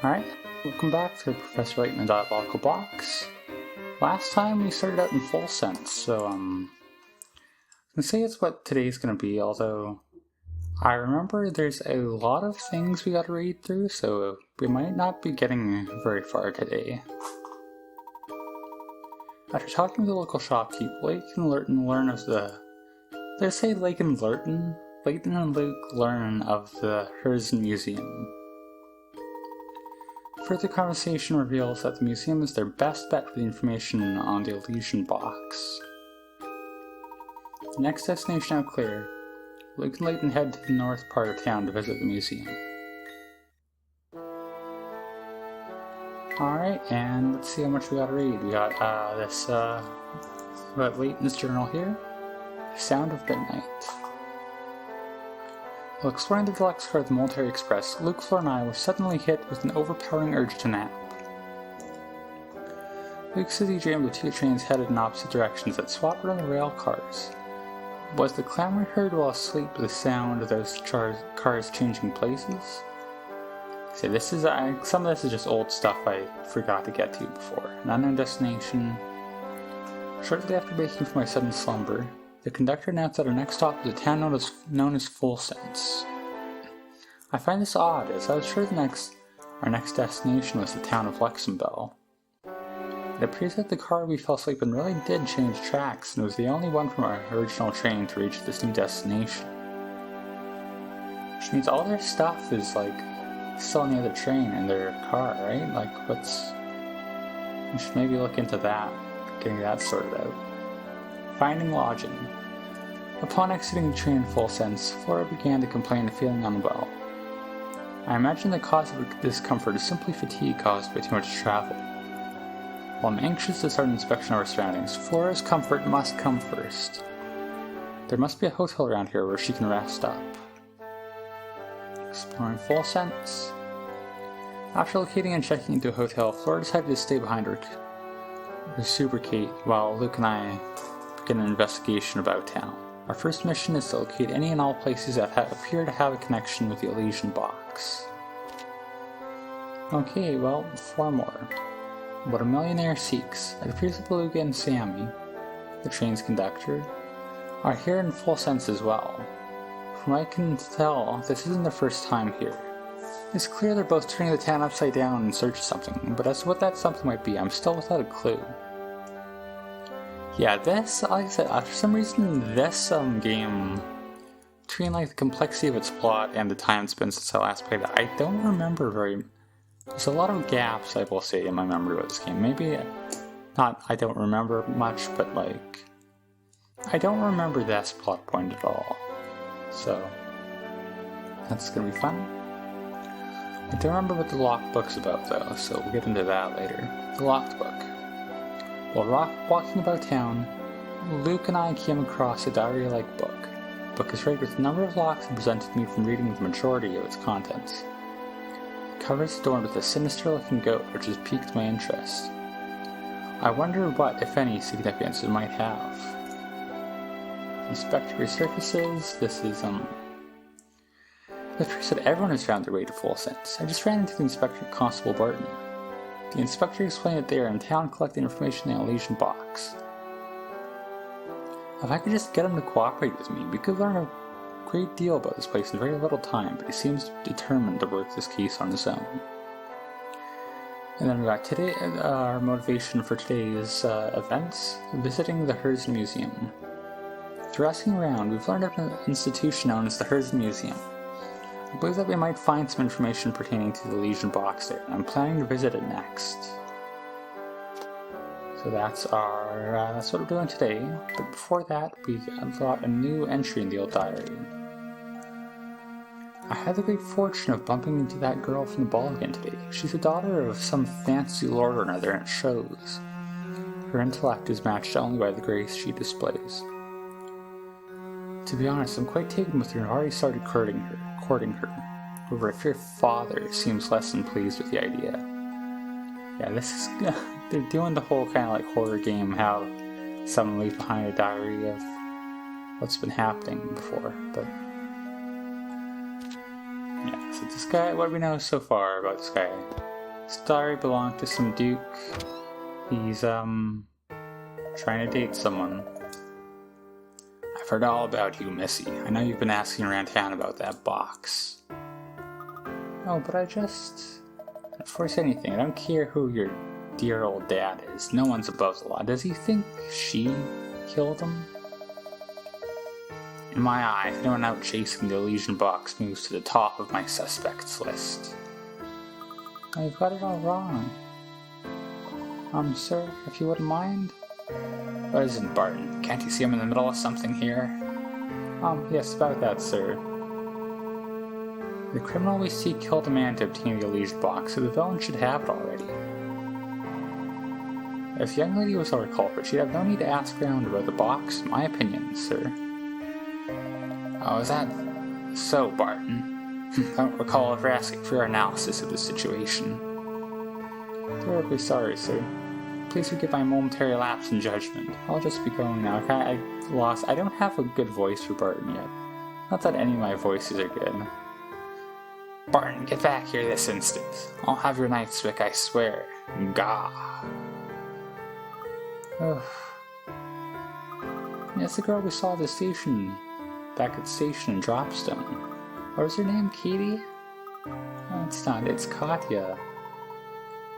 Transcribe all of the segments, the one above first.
Alright, welcome back to Professor Layton and Diabolical Box. Last time we started out in full sense, so I can say it's what today's gonna be, although I remember there's a lot of things we gotta read through, so we might not be getting very far today. After talking to the local shopkeep, Layton and Layton learn of the... Did I say Layton and Layton? Layton and Luke learn of the Herzen Museum. Further conversation reveals that the museum is their best bet for the information on the illusion box. The next destination out clear, Luke and Layton head to the north part of town to visit the museum. Alright, and let's see how much we gotta read. We got this, about Layton's journal here, The Sound of Midnight. While exploring the deluxe car of the Military Express, Luke, Flora, and I were suddenly hit with an overpowering urge to nap. Luke said he dreamed of two trains headed in opposite directions that swapped around the rail cars. Was the clamor heard while asleep the sound of those cars changing places? So this is some of this is just old stuff I forgot to get to before. An unknown destination. Shortly after waking from my sudden slumber, the conductor announced that our next stop was a town known as Full Sense. I find this odd, as I was sure our next destination was the town of Luxembourg. It appears that the car we fell asleep in really did change tracks, and was the only one from our original train to reach this new destination. Which means all their stuff is, still on the other train in their car, right? We should maybe look into that, getting that sorted out. Finding lodging. Upon exiting the train in Full Sense, Flora began to complain of feeling unwell. I imagine the cause of her discomfort is simply fatigue caused by too much travel. While I'm anxious to start an inspection of our surroundings, Flora's comfort must come first. There must be a hotel around here where she can rest up. Exploring Full Sense. After locating and checking into a hotel, Flora decided to stay behind her Super Kate while Luke and I begin an investigation about town. Our first mission is to locate any and all places that appear to have a connection with the illusion box. Okay, well, 4 more. What a Millionaire Seeks. It appears that Beluga and Sammy, the train's conductor, are here in Full Sense as well. From what I can tell, this isn't their first time here. It's clear they're both turning the town upside down in search of something, but as to what that something might be, I'm still without a clue. Yeah, this, like I said, for some reason, this game, between the complexity of its plot and the time it's been since I last played it, I don't remember there's a lot of gaps, I will say, in my memory of this game. Maybe not I don't remember much, but I don't remember this plot point at all. So, that's gonna be fun. I don't remember what the locked book's about though, so we'll get into that later. The locked book. While walking about town, Luke and I came across a diary-like book. The book is rigged with a number of locks and prevented me from reading the majority of its contents. The cover is adorned with a sinister-looking goat, which has piqued my interest. I wonder what, if any, significance it might have. Inspector resurfaces. This is, It appears that everyone has found their way to Full Sense. I just ran into the Inspector Constable Barton. The inspector explained that they are in town collecting information in the illusion box. If I could just get him to cooperate with me, we could learn a great deal about this place in very little time, but he seems determined to work this case on his own. And then we got our motivation for today's events, visiting the Herzen Museum. Through asking around, we've learned of an institution known as the Herzen Museum. I believe that we might find some information pertaining to the illusion box there, and I'm planning to visit it next. So that's what we're doing today, but before that, we got a new entry in the old diary. I had the great fortune of bumping into that girl from the ball again today. She's the daughter of some fancy lord or another, and it shows. Her intellect is matched only by the grace she displays. To be honest, I'm quite taken with her and have already started courting her. However, I fear father seems less than pleased with the idea. Yeah, they're doing the whole kind of horror game, how someone leaves behind a diary of what's been happening before, but yeah, so this guy, what do we know so far about this guy? This diary belonged to some duke. He's, trying to date someone. I've heard all about you, Missy. I know you've been asking around town about that box. Oh, but before I say anything, I don't care who your dear old dad is. No one's above the law. Does he think she killed him? In my eye, if anyone out chasing the Elysian box moves to the top of my suspects list. I've got it all wrong. Sir, if you wouldn't mind? What is it, Barton? Can't you see I'm in the middle of something here? Yes, about that, sir. The criminal we seek killed a man to obtain the Elysian box, so the villain should have it already. If the young lady was our culprit, she'd have no need to ask around about the box, in my opinion, sir. Oh, is that so, Barton? I don't recall ever asking for your analysis of the situation. Terribly sorry, sir. Please forgive my momentary lapse in judgment. I'll just be going now. I don't have a good voice for Barton yet. Not that any of my voices are good. Barton, get back here this instant. I'll have your night's wick, I swear. Gah. Ugh. It's the girl we saw at the station. Back at the station in Dropstone. What was her name? Katie? No, it's not. It's Katya.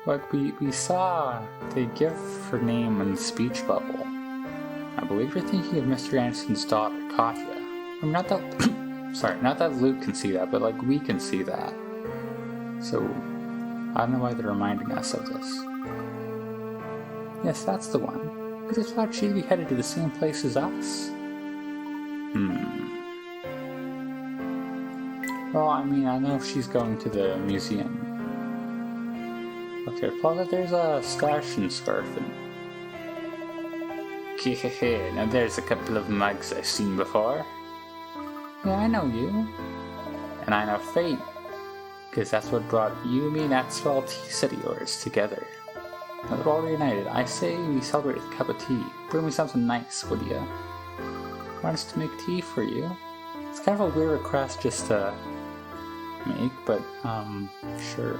Look, we saw they give her name in the speech bubble. I believe you're thinking of Mr. Anderson's daughter, Katya. I mean, not that... sorry, not that Luke can see that, but, like, we can see that. So, I don't know why they're reminding us of this. Yes, that's the one. I just thought she'd be headed to the same place as us. Well, I mean, I know she's going to the museum. Okay, Plaza, there's a stash and scarf in. Hehehe, now there's a couple of mugs I've seen before. Yeah, I know you. And I know Fate. Because that's what brought you, me, and that swell tea set of yours together. Now that we're all reunited, I say we celebrate with a cup of tea. Bring me something nice, would ya? Want us to make tea for you? It's kind of a weird request just to make, but, sure.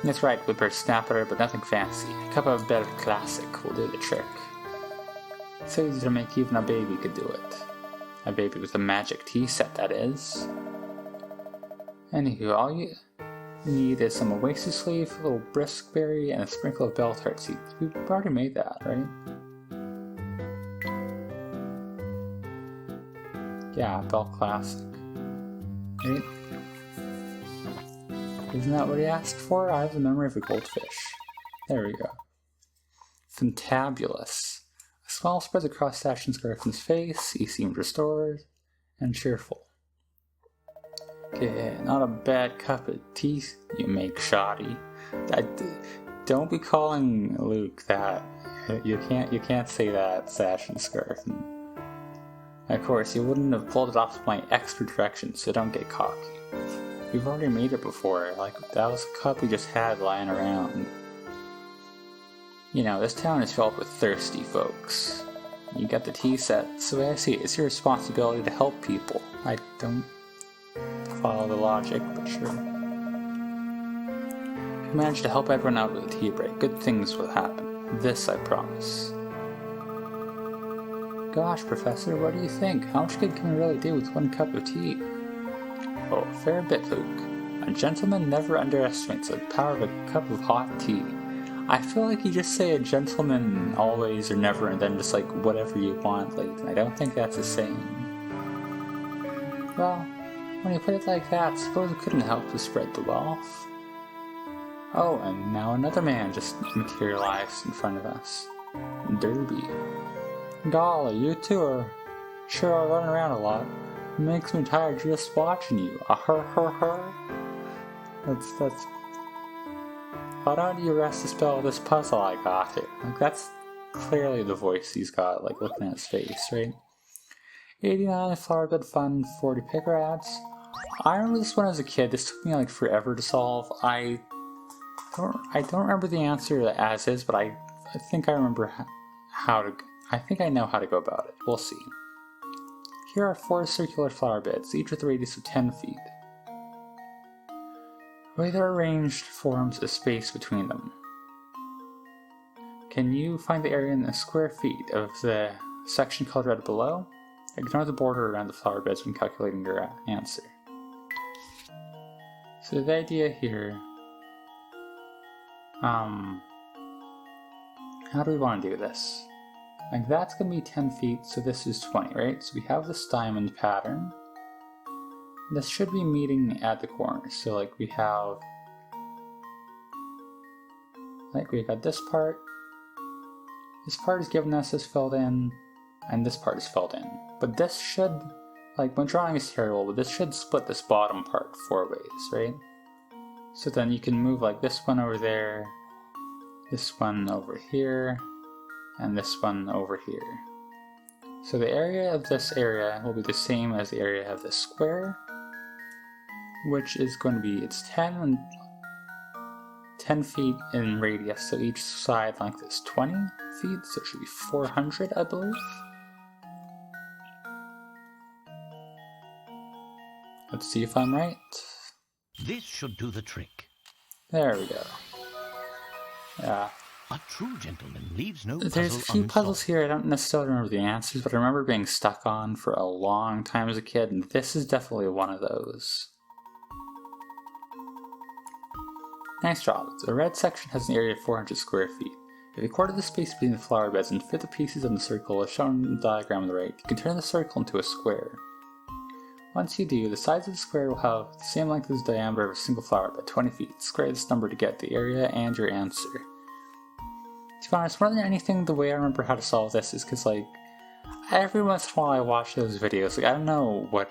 That's right, with her snapper, but nothing fancy. A cup of better classic will do the trick. So easy to make, even a baby could do it. A baby with a magic tea set, that is. Anywho, all you need is some oasis leaf, a little briskberry, and a sprinkle of bell tart seeds. We've already made that, right? Yeah, Bell Classic. Right? Isn't that what he asked for? I have the memory of a goldfish. There we go. Fantabulous. A smile spreads across Sashion's Garfin's face. He seemed restored and cheerful. Okay, not a bad cup of tea you make, shoddy. Don't be calling Luke that. You can't say that, Sashion's Garfin. Of course, you wouldn't have pulled it off with my extra directions, so don't get cocky. We've already made it before, like, that was a cup we just had lying around. You know, this town is filled with thirsty folks. You got the tea set, so the way I see it, it's your responsibility to help people. I don't follow the logic, but sure. If you manage to help everyone out with a tea break, good things will happen. This I promise. Gosh, Professor, what do you think? How much good can we really do with one cup of tea? Oh, a fair bit, Luke. A gentleman never underestimates the power of a cup of hot tea. I feel like you just say a gentleman always or never and then just like whatever you want, Layton. I don't think that's a saying. Well, when you put it like that, suppose it couldn't help to spread the wealth. Oh, and now another man just materialized in front of us. Derby. Golly, you two are sure are running around a lot. It makes me tired just watching you. That's... Why don't you rest the spell of this puzzle I got here? Like, that's clearly the voice he's got, like, looking at his face, right? 89 flower bed fun, 40 pick rats. I remember this one as a kid. This took me, like, forever to solve. I don't remember the answer as is, but I think I remember how to... I think I know how to go about it. We'll see. Here are 4 circular flower beds, each with a radius of 10 feet. The way they're arranged forms a space between them. Can you find the area in the square feet of the section colored red below? Ignore the border around the flower beds when calculating your answer. So the idea here, how do we want to do this? Like that's going to be 10 feet, so this is 20, right? So we have this diamond pattern. This should be meeting at the corners. So like we have, like we got this part. This part is given us as filled in, and this part is filled in. But this should, like when drawing is terrible, but this should split this bottom part 4 ways, right? So then you can move like this one over there, this one over here, and this one over here. So the area of this area will be the same as the area of this square, which is going to be, it's 10 feet in radius, so each side length is 20 feet, so it should be 400, I believe. Let's see if I'm right. This should do the trick. There we go. Yeah. A true gentleman leaves no puzzle There's a few unsolved. puzzles here I don't necessarily remember the answers, but I remember being stuck on for a long time as a kid, and this is definitely one of those. Nice job. The red section has an area of 400 square feet. If you quarter the space between the flower beds and fit the pieces on the circle as shown in the diagram on the right, you can turn the circle into a square. Once you do, the sides of the square will have the same length as the diameter of a single flower bed, 20 feet. Square this number to get the area and your answer. To be honest, more than anything, the way I remember how to solve this is because, like, every once in a while I watch those videos. Like, I don't know what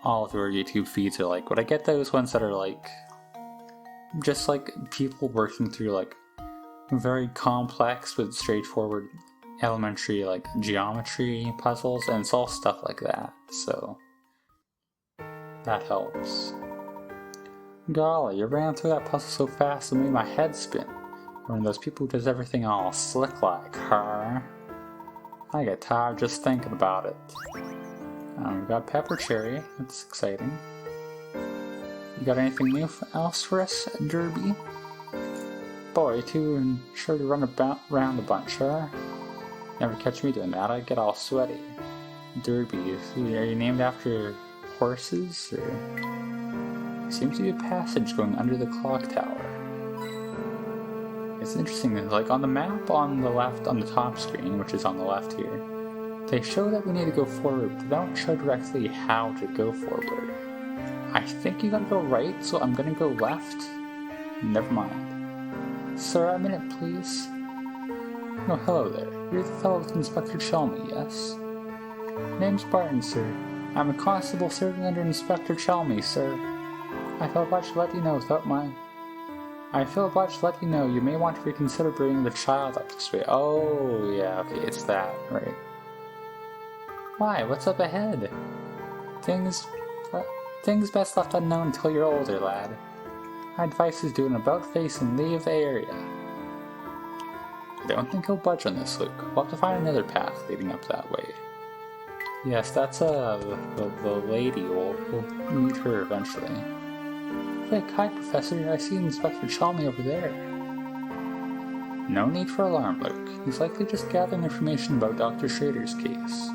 all of your YouTube feeds are like, but I get those ones that are, like, just, like, people working through, like, very complex but straightforward elementary, like, geometry puzzles, and it's all stuff like that, so that helps. Golly, you ran through that puzzle so fast it made my head spin. You're one of those people who does everything all slick-like, huh? I get tired just thinking about it. We've got pepper cherry, that's exciting. You got anything new else for us, Derby? Boy, you're too sure to run around a bunch, huh? Never catch me doing that, I get all sweaty. Derby, are you named after horses? Or... Seems to be a passage going under the clock tower. It's interesting, like on the map on the left, on the top screen, which is on the left here, they show that we need to go forward, but they don't show directly how to go forward. I think you gotta go right, so I'm gonna go left. Never mind. Sir, a minute, please. Oh, hello there. You're the fellow with Inspector Chelmy, yes? Name's Barton, sir. I'm a constable serving under Inspector Chelmy, sir. I felt obliged to let you know you may want to reconsider bringing the child up this way. Oh, yeah, okay, it's that, right. Why, what's up ahead? Things best left unknown until you're older, lad. My advice is do an about-face and leave the area. I don't think he'll budge on this, Luke. We'll have to find another path leading up that way. Yes, that's, the lady. We'll meet her eventually. Quick, hi, Professor. I see Inspector Chalmey over there. No need for alarm, Luke. He's likely just gathering information about Dr. Schrader's case.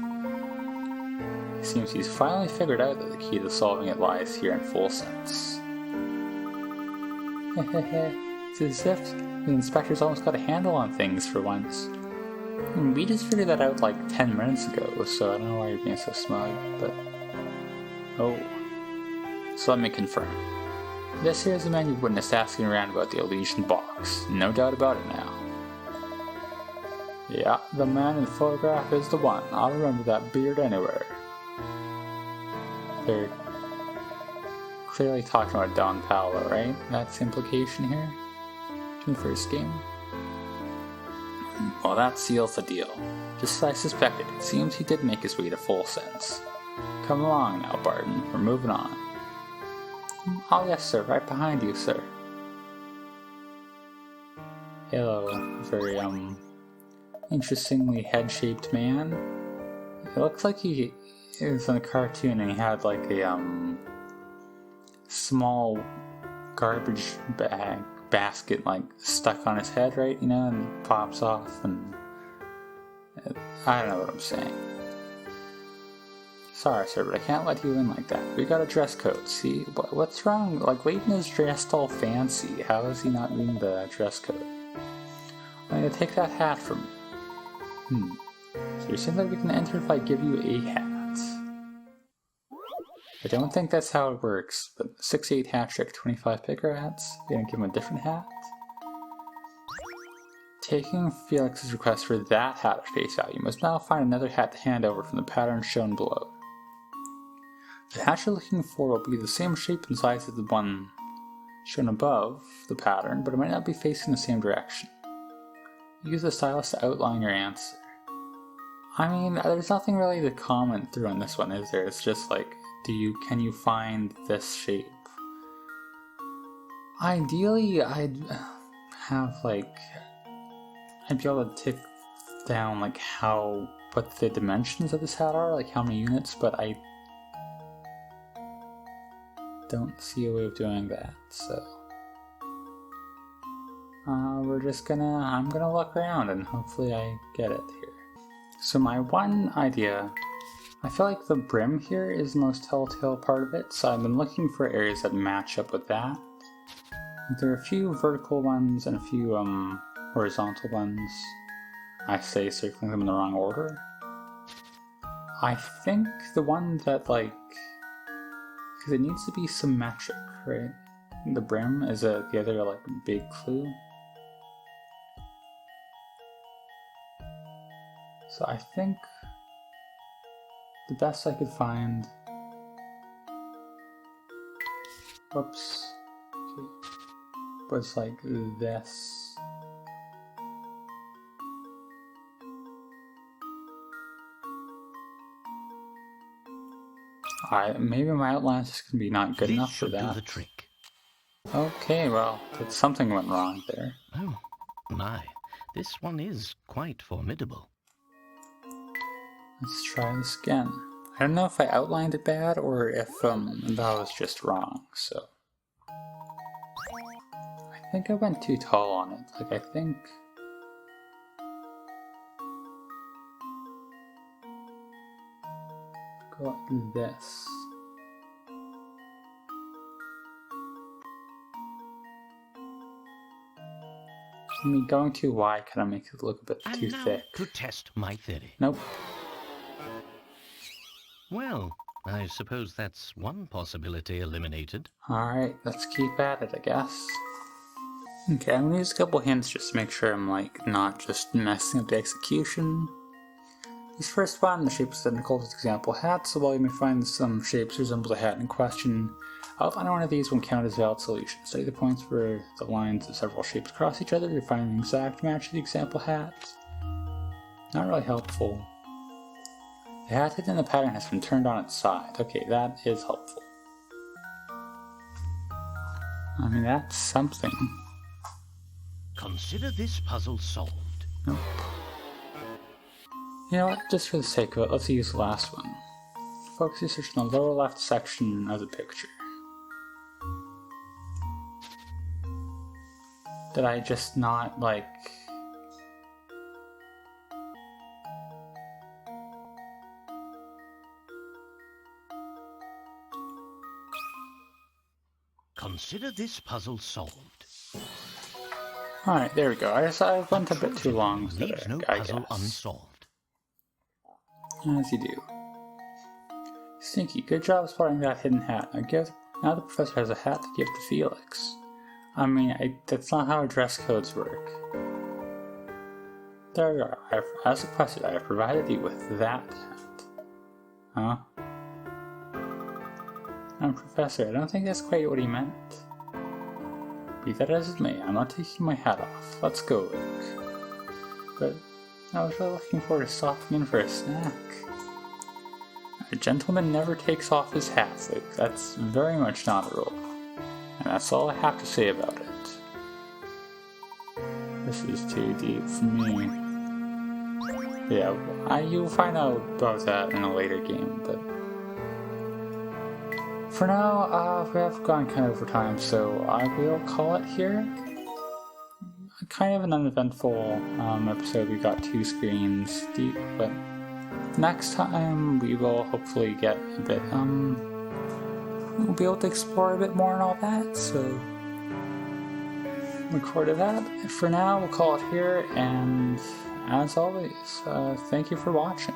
It seems he's finally figured out that the key to solving it lies here in full sense. Hehehe. It's as if the inspector's almost got a handle on things for once. We just figured that out like 10 minutes ago, so I don't know why you're being so smug, but... Oh. So let me confirm. This here is the man you've witnessed asking around about the Elysian box. No doubt about it now. Yeah, the man in the photograph is the one. I'll remember that beard anywhere. They're clearly talking about Don Paolo, right? That's the implication here? In the first game. Well, that seals the deal. Just as I suspected, it seems he did make his way to full sense. Come along now, Barton. We're moving on. Oh yes, sir. Right behind you, sir. Hello, very, interestingly head-shaped man. It looks like he is in a cartoon and he had like a, small garbage bag basket like stuck on his head, right? You know, and it pops off, and I don't know what I'm saying. Sorry, sir, but I can't let you in like that. We got a dress code. See, what's wrong? Like, Layton is dressed all fancy. How is he not meeting the dress code? I'm gonna take that hat from you. So you're saying that we can enter if I give you a hat? I don't think that's how it works, but 68 hat trick, 25 picker hats. You're gonna give him a different hat? Taking Felix's request for that hat at face value, you must now find another hat to hand over from the pattern shown below. The hat you're looking for will be the same shape and size as the one shown above the pattern, but it might not be facing the same direction. Use the stylus to outline your answer. I mean, there's nothing really to comment through on this one, is there? It's just like, can you find this shape? Ideally, I'd have I'd be able to tick down what the dimensions of this hat are, like how many units, but I don't see a way of doing that, so I'm gonna look around and hopefully I get it here. So my one idea, I feel like the brim here is the most telltale part of it, so I've been looking for areas that match up with that. There are a few vertical ones and a few horizontal ones. I say circling them in the wrong order. I think the one that because it needs to be symmetric, right? The brim is the other big clue. So I think the best I could find, whoops, okay, was like this. Maybe my outline's just gonna be not good enough for that. This should do the trick. Okay, well, something went wrong there. Oh, my. This one is quite formidable. Let's try this again. I don't know if I outlined it bad or if that was just wrong, so I think I went too tall on it. I think go like this. I mean, going too wide kind of makes it look a bit too thick. To test my theory. Nope. Well, I suppose that's one possibility eliminated. Alright, let's keep at it, I guess. Okay, I'm gonna use a couple hints just to make sure I'm not just messing up the execution. This first one, the shape is identical to the example hat, so while you may find some shapes resemble the hat in question, outlining one of these won't count as a valid solution. Study the points where the lines of several shapes cross each other to find an exact match to the example hat. Not really helpful. The hat hidden in the pattern has been turned on its side. Okay, that is helpful. I mean, that's something. Consider this puzzle solved. Nope. You know what, just for the sake of it, let's use the last one. Focus your search on the lower left section of the picture. Did I just not, Consider this puzzle solved. Alright, there we go. I went a bit too long for leaves no puzzle unsolved. As you do. Stinky, good job spotting that hidden hat. Now the professor has a hat to give to Felix. I mean, that's not how dress codes work. There we are. As requested, I have provided you with that hat. Huh? Professor, I don't think that's quite what he meant. Be that as it may, I'm not taking my hat off. Let's go, Rick. But I was really looking forward to stopping in for a snack. A gentleman never takes off his hat, Luke. That's very much not a rule. And that's all I have to say about it. This is too deep for me. Yeah, you'll find out about that in a later game, but for now, we have gone kind of over time, so I will call it here. Kind of an uneventful episode. We got 2 screens deep, but next time we will hopefully get a bit, we'll be able to explore a bit more and all that, so look forward to that. For now, we'll call it here, and as always, thank you for watching.